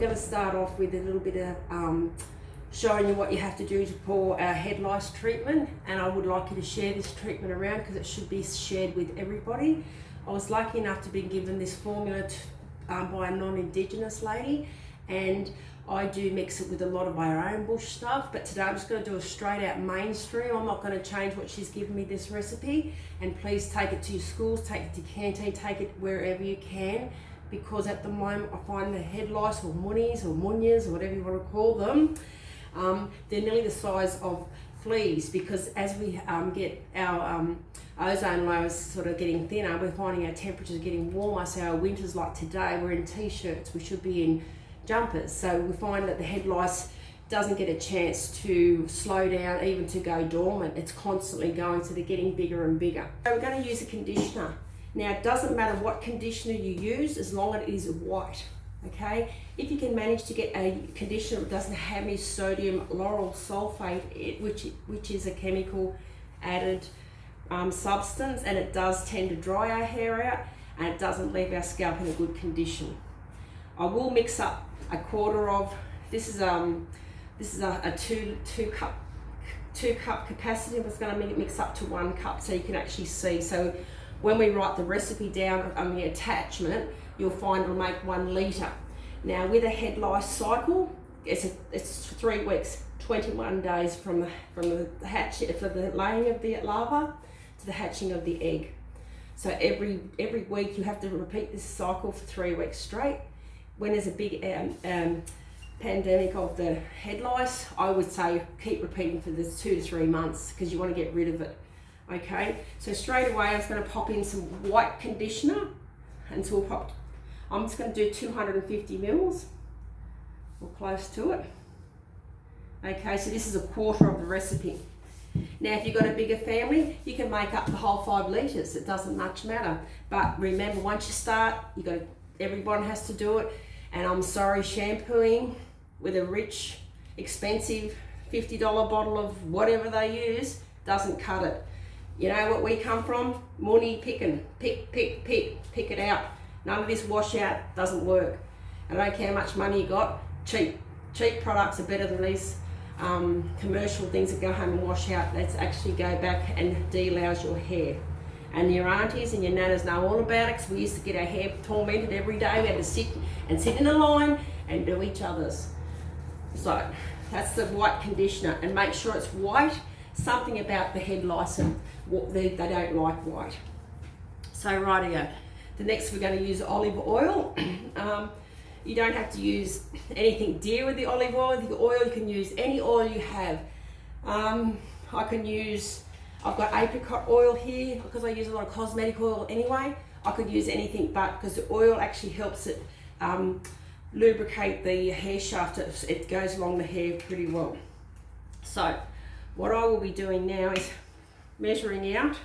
going to start off with a little bit of showing you what you have to do for our head lice treatment, and I would like you to share this treatment around because it should be shared with everybody. I was lucky enough to be given this formula by a non-Indigenous lady, and I do mix it with a lot of my own bush stuff, but today I'm just going to do a straight out mainstream. I'm not going to change what she's given me this recipe, and please take it to your schools, take it to canteen, take it wherever you can, because at the moment I find the head lice or munies or munyas or whatever you want to call them, they're nearly the size of fleas, because as we get our ozone layers sort of getting thinner, we're finding our temperatures getting warmer. So our winters, like today, we're in t-shirts, we should be in jumpers. So we find that the head lice doesn't get a chance to slow down, even to go dormant. It's constantly going, so they're getting bigger and bigger. So we're going to use a conditioner. Now, it doesn't matter what conditioner you use as long as it is white. Okay, if you can manage to get a conditioner that doesn't have any sodium lauryl sulfate, which is a chemical added substance, and it does tend to dry our hair out, and it doesn't leave our scalp in a good condition. I will mix up a quarter of this is a two cup capacity. I'm just going to mix up to 1 cup so you can actually see. So when we write the recipe down on the attachment, you'll find it'll make 1 litre. Now with a head lice cycle, it's 3 weeks, 21 days from the laying of the larva to the hatching of the egg. So every week you have to repeat this cycle for 3 weeks straight. When there's a big pandemic of the head lice, I would say keep repeating for this 2 to 3 months, because you want to get rid of it. Okay, so straight away I'm just going to pop in some white conditioner, and so I'm just going to do 250 mils or close to it. Okay, so this is a quarter of the recipe. Now if you've got a bigger family, you can make up the whole 5 litres. It doesn't much matter, but remember, once you start, everyone has to do it. And I'm sorry, shampooing with a rich, expensive $50 bottle of whatever they use doesn't cut it. You know what we come from? Money picking, pick it out. None of this washout doesn't work. I don't care how much money you got, cheap products are better than these commercial things that go home and wash out. Let's actually go back and delouse your hair. And your aunties and your nanas know all about it, because we used to get our hair tormented every day. We had to sit in a line and do each other's. So that's the white conditioner, and make sure it's white. Something about the head lice, and they don't like white. So rightio. The next we're going to use olive oil. You don't have to use anything dear with the olive oil. The oil, you can use any oil you have. I've got apricot oil here because I use a lot of cosmetic oil anyway. I could use anything, but because the oil actually helps it lubricate the hair shaft, it goes along the hair pretty well. So what I will be doing now is measuring out. So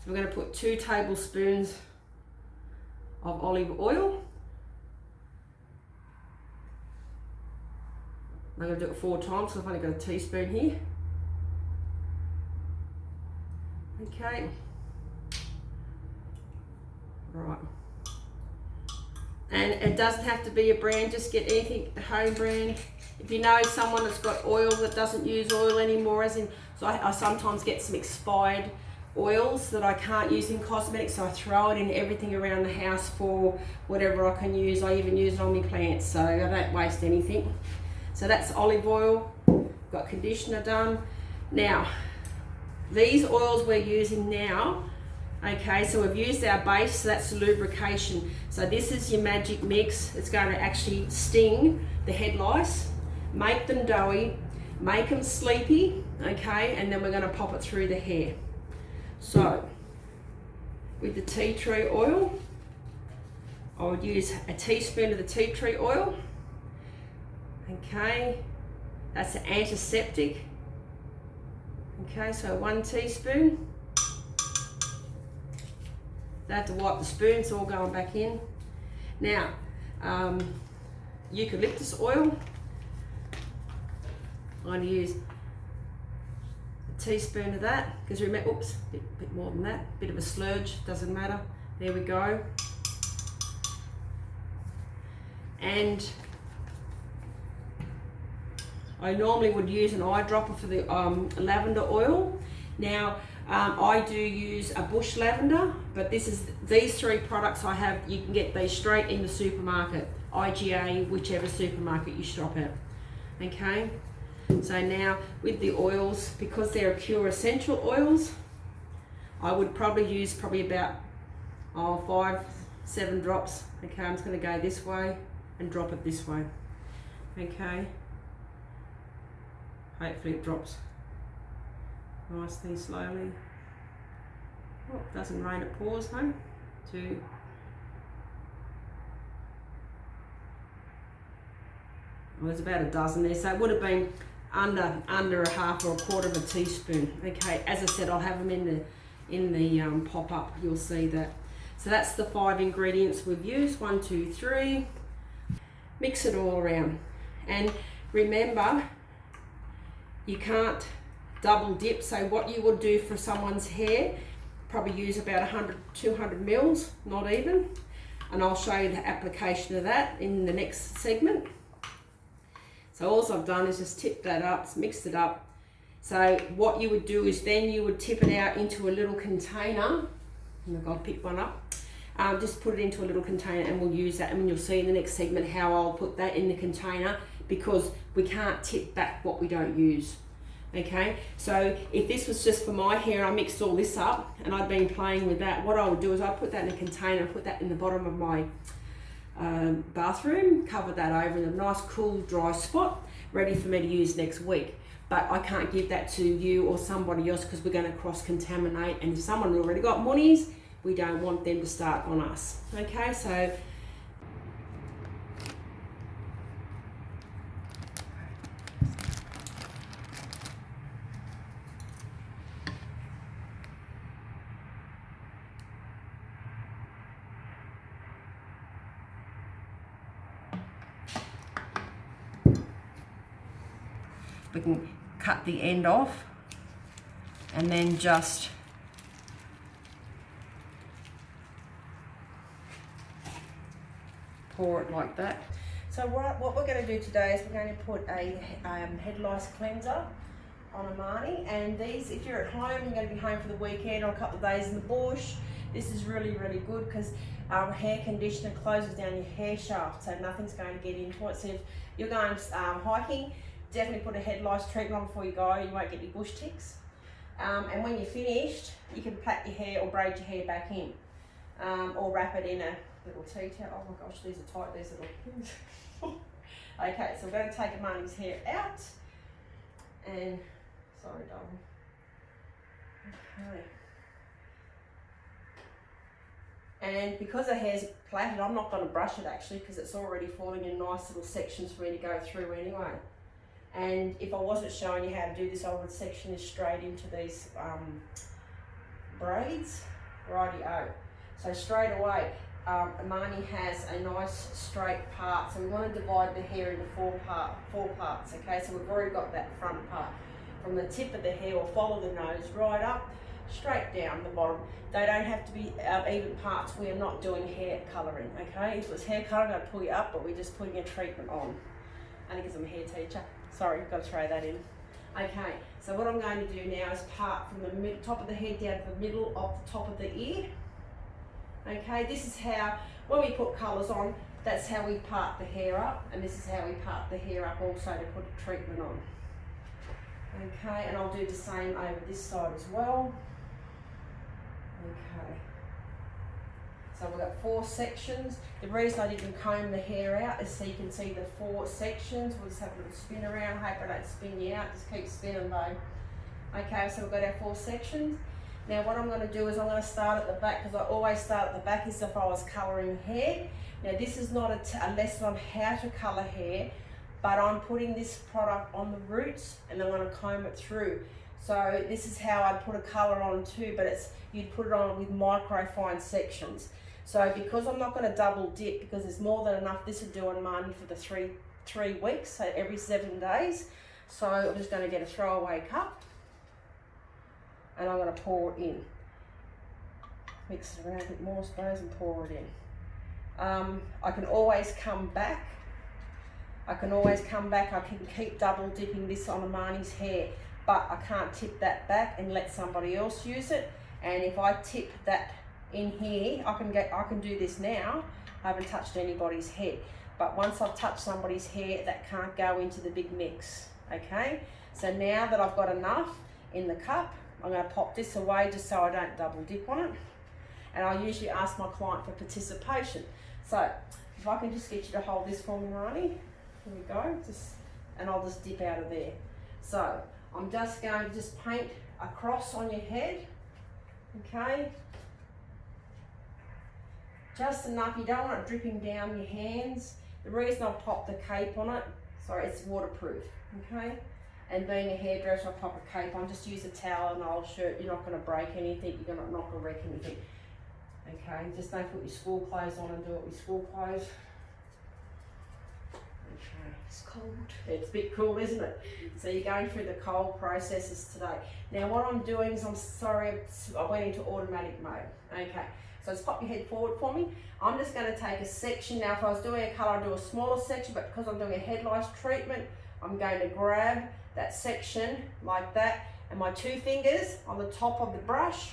we're going to put 2 tablespoons of olive oil. I'm going to do it 4 times, so I've only got a teaspoon here. Okay, right, and it doesn't have to be a brand, just get anything, home brand. If you know someone that's got oil that doesn't use oil anymore, so I sometimes get some expired oils that I can't use in cosmetics, so I throw it in everything around the house for whatever I can use. I even use it on my plants, so I don't waste anything. So that's olive oil, got conditioner done. Now, these oils we're using now, okay, so we've used our base, so that's the lubrication. So this is your magic mix. It's going to actually sting the head lice, make them doughy, make them sleepy, okay, and then we're going to pop it through the hair. So with the tea tree oil, I would use a teaspoon of the tea tree oil, okay, that's an antiseptic. Okay, so 1 teaspoon. They have to wipe the spoon, it's all going back in. Now, eucalyptus oil. I'm going to use a teaspoon of that, because remember, oops, a bit more than that, bit of a slurge, doesn't matter. There we go. And I normally would use an eyedropper for the lavender oil. Now, I do use a bush lavender, but these 3 products I have, you can get these straight in the supermarket, IGA, whichever supermarket you shop at. Okay, so now with the oils, because they're pure essential oils, I would probably use about 5-7 drops. Okay, I'm just going to go this way and drop it this way. Okay, hopefully it drops nicely, slowly. Oh, it doesn't rain, it pours, huh? 2. Well, there's about a dozen there, so it would have been under a half or a quarter of a teaspoon. Okay, as I said, I'll have them in the pop-up, you'll see that. So that's the 5 ingredients we've used, 1, 2, 3. Mix it all around. And remember, you can't double dip, so what you would do for someone's hair, probably use about 100, 200 mils, not even. And I'll show you the application of that in the next segment. So all I've done is just tip that up, mixed it up. So what you would do is then you would tip it out into a little container. And I'll pick one up. Just put it into a little container and we'll use that. And you'll see in the next segment how I'll put that in the container, because we can't tip back what we don't use. Okay, so if this was just for my hair, I mixed all this up and I'd been playing with that, what I would do is I'd put that in a container and put that in the bottom of my bathroom, cover that over in a nice cool dry spot, ready for me to use next week. But I can't give that to you or somebody else because we're going to cross-contaminate, and if someone already got monies, we don't want them to start on us. Okay, so we can cut the end off and then just pour it like that. So what we're going to do today is we're going to put a head lice cleanser on Amani, and these, if you're at home, you're going to be home for the weekend or a couple of days in the bush, this is really, really good because hair conditioner closes down your hair shaft, so nothing's going to get into it. So if you're going hiking, definitely put a head lice treatment on before you go, you won't get any bush ticks. And when you're finished, you can plait your hair or braid your hair back in, or wrap it in a little tea towel. Oh my gosh, these are tight, these little pins. Okay, so we're going to take Amani's hair out, and sorry darling. Okay. And because the hair's plaited, I'm not going to brush it actually because it's already falling in nice little sections for me to go through anyway. And if I wasn't showing you how to do this, I would section this straight into these braids. Righty-o. So straight away, Amani has a nice straight part. So we want to divide the hair into four parts, okay? So we've already got that front part. From the tip of the hair, or follow the nose right up, straight down the bottom. They don't have to be even parts. We are not doing hair colouring, okay? If it was hair colouring, I'd pull you up, but we're just putting a treatment on. Only because I'm a hair teacher. Sorry, got to throw that in. Okay, so what I'm going to do now is part from the top of the head down to the middle of the top of the ear. Okay, this is how, when we put colours on, that's how we part the hair up, and this is how we part the hair up also to put a treatment on. Okay, and I'll do the same over this side as well. Okay. So we've got 4 sections. The reason I didn't comb the hair out is so you can see the 4 sections. We'll just have a little spin around. Hope I don't spin you out. Just keep spinning though. Okay, so we've got our 4 sections. Now what I'm going to do is I'm going to start at the back, because I always start at the back as if I was colouring hair. Now this is not a lesson on how to colour hair, but I'm putting this product on the roots and I'm going to comb it through. So this is how I'd put a colour on too, but you'd put it on with micro fine sections. So because I'm not going to double dip, because there's more than enough, this will do on Amani for the three weeks, so every 7 days. So I'm just going to get a throwaway cup and I'm going to pour it in. Mix it around a bit more, I suppose, and pour it in. I can always come back I can always come back, I can keep double dipping this on Amani's hair, but I can't tip that back and let somebody else use it. And if I tip that in here, I can do this now. I haven't touched anybody's hair, but once I've touched somebody's hair, that can't go into the big mix, okay? So now that I've got enough in the cup, I'm going to pop this away just so I don't double dip on it. And I usually ask my client for participation. So if I can just get you to hold this for me, Rani. Here we go, and I'll just dip out of there. So I'm just going to just paint a cross on your head, okay? Just enough, you don't want it dripping down your hands. The reason I'll pop the cape on it, sorry, it's waterproof, okay? And being a hairdresser, I pop a cape on, just use a towel and an old shirt. You're not going to break anything, you're going to knock or wreck anything. Okay, just don't put your school clothes on and do it with school clothes. Okay, it's cold. It's a bit cool, isn't it? So you're going through the cold processes today. Now what I'm doing is, I'm sorry, I went into automatic mode. Okay, so just pop your head forward for me. I'm just going to take a section. Now if I was doing a colour, I'd do a smaller section, but because I'm doing a head lice treatment, I'm going to grab that section like that, and my 2 fingers on the top of the brush.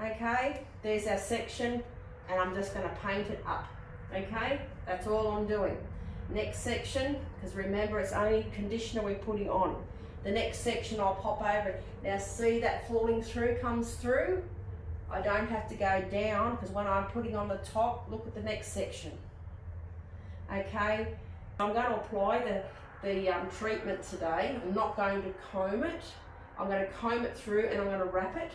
Okay, there's our section, and I'm just going to paint it up. Okay, that's all I'm doing. Next section, because remember it's only conditioner we're putting on. The next section I'll pop over. Now see that falling through comes through? I don't have to go down, because when I'm putting on the top, look at the next section. Okay, I'm going to apply the treatment today. I'm not going to comb it. I'm going to comb it through and I'm going to wrap it.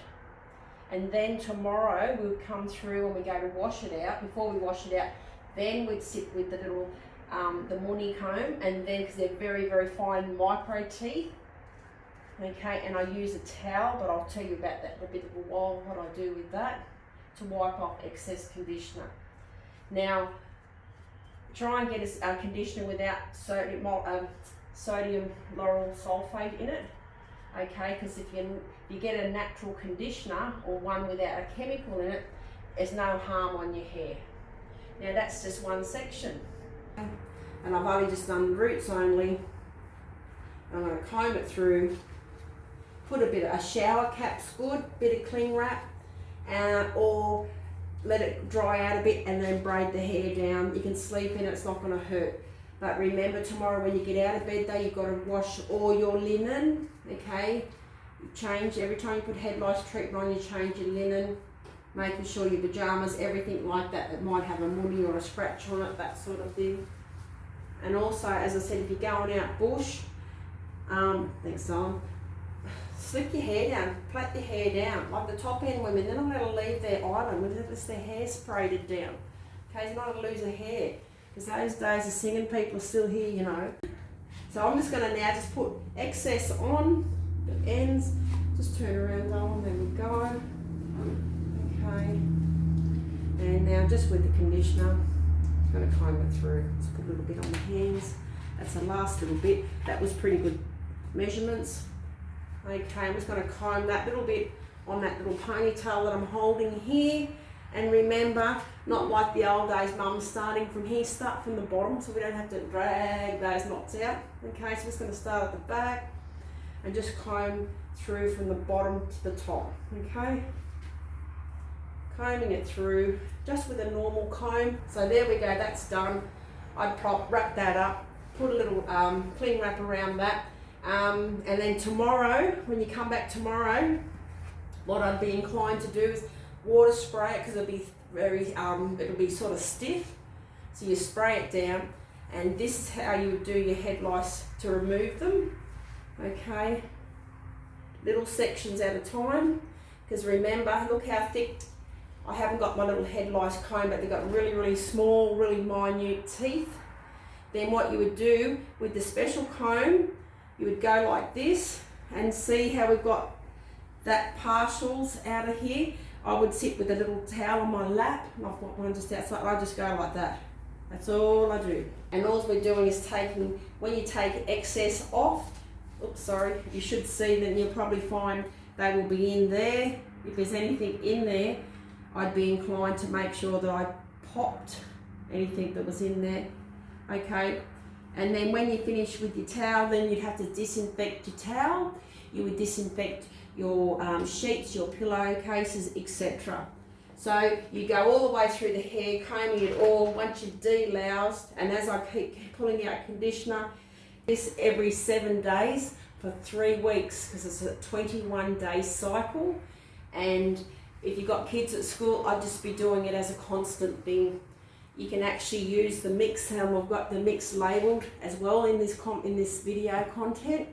And then tomorrow we'll come through and we go to wash it out. Before we wash it out, then we'd sit with the little, the muni comb, and then, because they're very, very fine micro teeth. Okay, and I use a towel, but I'll tell you about that in a bit of a while, what I do with that, to wipe off excess conditioner. Now, try and get a conditioner without sodium lauryl sulfate in it. Okay, because if you get a natural conditioner or one without a chemical in it, there's no harm on your hair. Now that's just one section. And I've only just done roots only. I'm going to comb it through, put a shower cap's good, bit of cling wrap, or let it dry out a bit and then braid the hair down. You can sleep in it, it's not going to hurt. But remember, tomorrow when you get out of bed though, you've got to wash all your linen, okay? You change, every time you put head lice treatment on, you change your linen, making sure your pajamas, everything like that might have a muddy or a scratch on it, that sort of thing. And also, as I said, if you're going out bush, thanks Don, slip your hair down, plait your hair down. Like the top end women, they're not going to leave their island unless their hair braided down. Okay, you're not going to lose a hair. Because those days of singing people are still here, you know. So I'm just going to now just put excess on the ends. Just turn around, darling, there we go. Okay. And now just with the conditioner, I'm going to comb it through. Just put a little bit on the hands. That's the last little bit. That was pretty good measurements. Okay, I'm just going to comb that little bit on that little ponytail that I'm holding here. And remember, not like the old days, mum starting from here, start from the bottom so we don't have to drag those knots out. Okay, so I'm just going to start at the back and just comb through from the bottom to the top. Okay, combing it through just with a normal comb. So there we go, that's done. I'd wrap that up, put a little cling wrap around that. And then tomorrow, when you come back tomorrow, what I'd be inclined to do is water spray it, because it'll be it'll be sort of stiff. So you spray it down, and this is how you would do your head lice to remove them. Okay, little sections at a time, because remember, look how thick. I haven't got my little head lice comb, but they've got really, really small, really minute teeth. Then what you would do with the special comb, you would go like this, and see how we've got that partials out of here. I would sit with a little towel on my lap, and I've got one just outside, I just go like that. That's all I do. And all we're doing is taking, when you take excess off, oops, sorry, you should see that you'll probably find they will be in there. If there's anything in there, I'd be inclined to make sure that I popped anything that was in there. Okay, And then when you finish with your towel, then you'd have to disinfect your towel. You would disinfect your sheets, your pillowcases, etc. So you go all the way through the hair, combing it all. Once you've deloused, and as I keep pulling out conditioner, this every 7 days for 3 weeks, because it's a 21-day cycle. And if you've got kids at school, I'd just be doing it as a constant thing. You can actually use the mix, and we've got the mix labelled as well in this video content.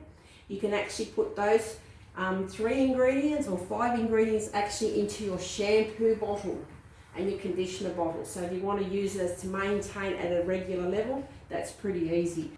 You can actually put those 3 ingredients or 5 ingredients actually into your shampoo bottle and your conditioner bottle. So if you want to use it to maintain at a regular level, that's pretty easy.